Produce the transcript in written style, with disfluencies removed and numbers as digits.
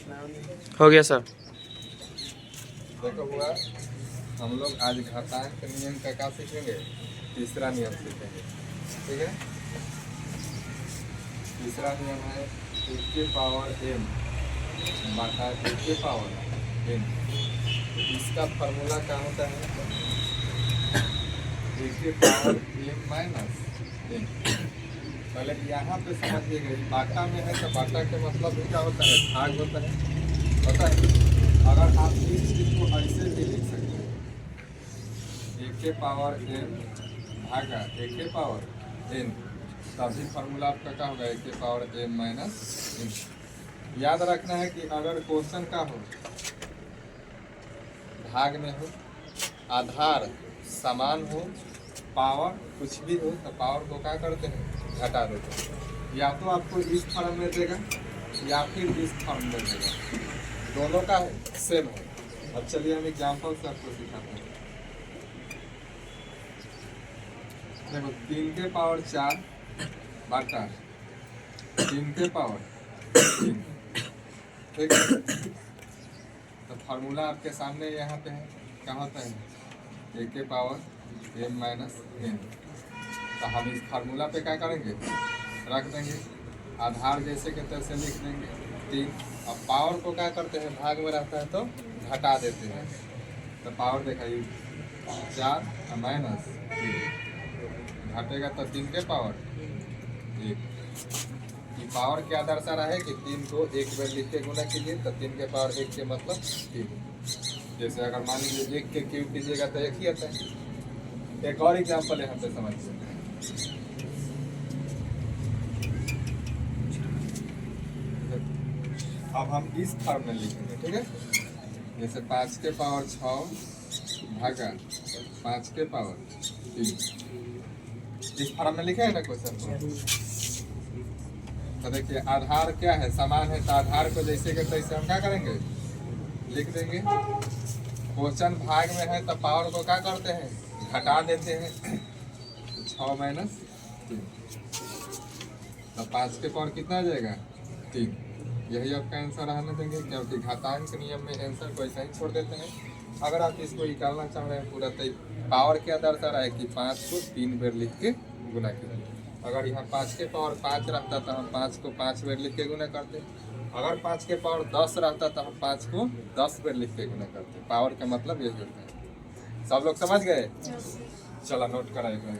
हो गया सर। देखो हुआ, हम लोग आज घातांक नियम का क्या सीखेंगे? तीसरा नियम सीखेंगे। ठीक है, तीसरा नियम है a के पावर m बटा a के पावर n। इसका फॉर्मूला क्या होता है? a के पावर m माइनस n। पहले यहाँ पे समझिएगा, बाटा में है तो बाटा के मतलब क्या होता है? भाग होता है, पता है? अगर आप इस चीज को ऐसे भी लिख सकते हैं, a के पावर m भागा a के पावर n, तभी फॉर्मूला आपका क्या होगा? a के पावर m माइनस n। याद रखना है कि अगर क्वेश्चन का हो, भाग में हो, आधार समान हो, पावर कुछ भी हो, तो पावर को क्या करते हैं? घटा देते हैं। या तो आपको इस फॉर्म में देगा या फिर इस फॉर्म में देगा, दोनों का सेम है। अब चलिए हम एग्जाम्पल से आपको सिखाते हैं। देखो 3 के पावर 4 बटा 3 के पावर 3, ठीक है? तो फार्मूला आपके सामने यहाँ पे है, क्या होता है? a के पावर m माइनस n। तो हम इस फार्मूला पे क्या करेंगे? रख देंगे, आधार जैसे के तैसे लिख देंगे 3। अब पावर को क्या करते हैं? भाग में रहता है तो घटा देते हैं। तो पावर दिखाइए 4 माइनस 3, घटेगा तो 3 के पावर 1। ये पावर क्या दर्शा रहा है कि 3 को एक बार लिख के गुना कीजिए, तो 3 के पावर 1 के मतलब 3। जैसे अगर मान लीजिए 1 के क्यूब कीजिएगा तो 1 ही आता है। एक और एग्जाम्पल यहाँ पे समझिए। अब हम इस फॉर्म में लिखेंगे, ठीक है? जैसे 5 के पावर 6 भागा 5 के पावर 3, इस फॉर्म में लिखे है ना क्वेश्चन को। तो देखिए आधार क्या है? समान है, तो आधार को जैसे के तैसे हम क्या करेंगे? लिख देंगे। क्वेश्चन भाग में है तो पावर को क्या करते हैं? घटा देते हैं। 6 माइनस 3, तो 5 के पावर कितना आ जाएगा? 3। यही आपका आंसर आने देंगे, क्योंकि घातांक नियम में आंसर को ऐसा ही छोड़ देते हैं। अगर आप इसको निकालना चाह रहे हैं पूरा, तो पावर क्या दर्शा रहा है कि 5 को 3 बार लिख के गुना कीजिए। अगर यहाँ 5 के पावर 5 रहता तो हम 5 को 5 बार लिख के गुना करते। अगर 5 के पावर 10 रहता तो हम 5 को 10 बार लिख के गुना करते। पावर का मतलब यही होता है। सब लोग समझ गए? चलो नोट कराइए।